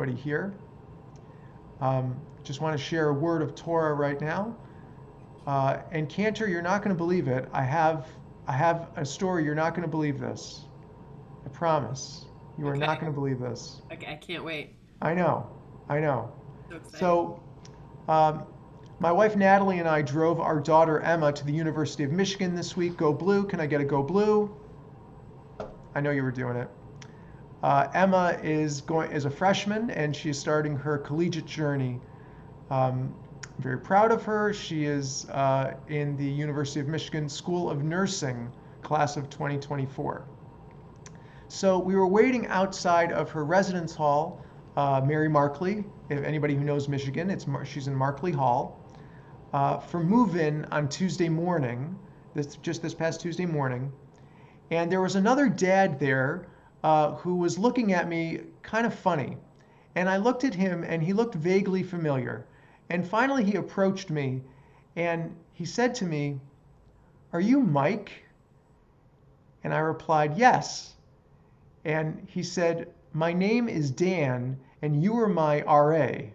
Everybody here. Just want to share a word of Torah right now. And Cantor, you're not going to believe it. I have a story. You're not going to believe this. I promise. You are not Okay. going to believe this. Okay, I can't wait. I know. I know. So excited. So, um, my wife Natalie and I drove our daughter Emma to the University of Michigan this week. Go Blue. Can I get a Go Blue? I know you were doing it. Emma is a freshman and she is starting her collegiate journey. I'm very proud of her. She is in the University of Michigan School of Nursing, class of 2024. So we were waiting outside of her residence hall, Mary Markley. If anybody who knows Michigan, she's in Markley Hall for move-in on Tuesday morning. This past Tuesday morning, and there was another dad there who was looking at me kind of funny. And I looked at him and he looked vaguely familiar. And finally he approached me and he said to me, "Are you Mike?" And I replied, "Yes." And he said, "My name is Dan and you were my RA."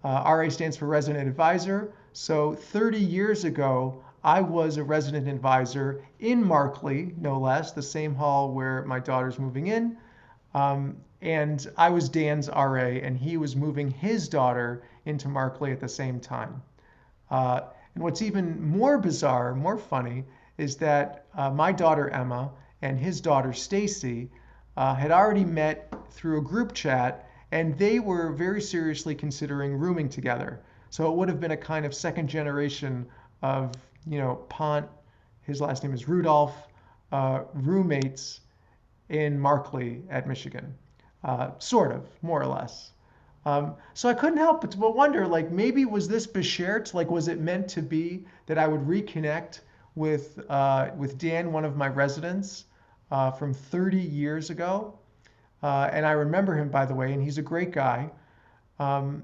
RA stands for resident advisor. So 30 years ago, I was a resident advisor in Markley, no less, the same hall where my daughter's moving in. And I was Dan's RA, and he was moving his daughter into Markley at the same time. Uh, and what's even more bizarre, more funny, is that my daughter Emma and his daughter Stacy had already met through a group chat, and they were very seriously considering rooming together. So it would have been a kind of second generation of, Pont, his last name is Rudolph, roommates in Markley at Michigan, sort of, more or less. So I couldn't help but wonder, like, maybe was this bashert? Like, was it meant to be that I would reconnect with Dan, one of my residents, from 30 years ago? And I remember him, by the way, and he's a great guy. Um,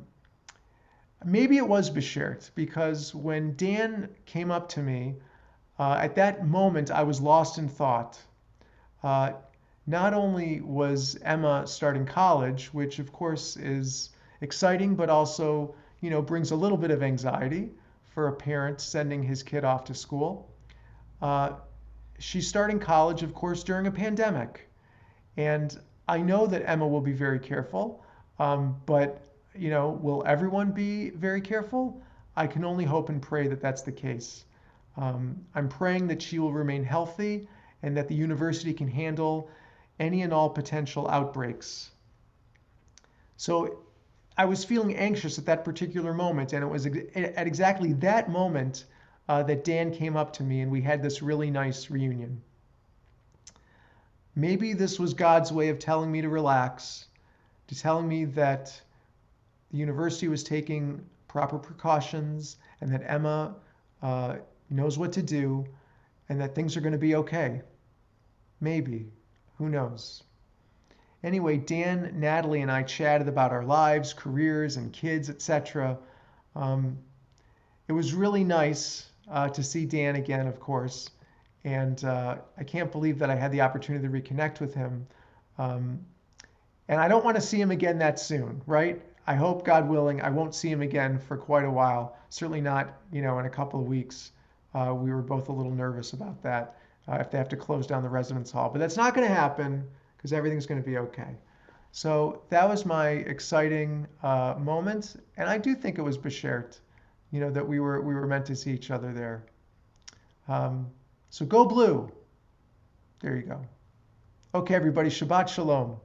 Maybe it was bashert because when Dan came up to me, at that moment I was lost in thought. Uh, Not only was Emma starting college, which of course is exciting, but also, brings a little bit of anxiety for a parent sending his kid off to school. Uh, she's starting college, of course, during a pandemic. And I know that Emma will be very careful, but, will everyone be very careful? I can only hope and pray that that's the case. I'm praying that she will remain healthy and that the university can handle any and all potential outbreaks. So I was feeling anxious at that particular moment, and it was at exactly that moment that Dan came up to me and we had this really nice reunion. Maybe this was God's way of telling me to relax, to telling me that the university was taking proper precautions and that Emma uh, knows what to do and that things are going to be okay. Maybe. Who knows? Anyway, Dan, Natalie, and I chatted about our lives, careers, and kids, etc. Um, it was really nice to see Dan again, of course, and I can't believe that I had the opportunity to reconnect with him. Um, and I don't want to see him again that soon, right? I hope, God willing, I won't see him again for quite a while. Certainly not, in a couple of weeks. We were both a little nervous about that if they have to close down the residence hall. But that's not going to happen because everything's going to be okay. So that was my exciting moment, and I do think it was bashert, that we were meant to see each other there. Um, so go blue. There you go. Okay, everybody. Shabbat shalom.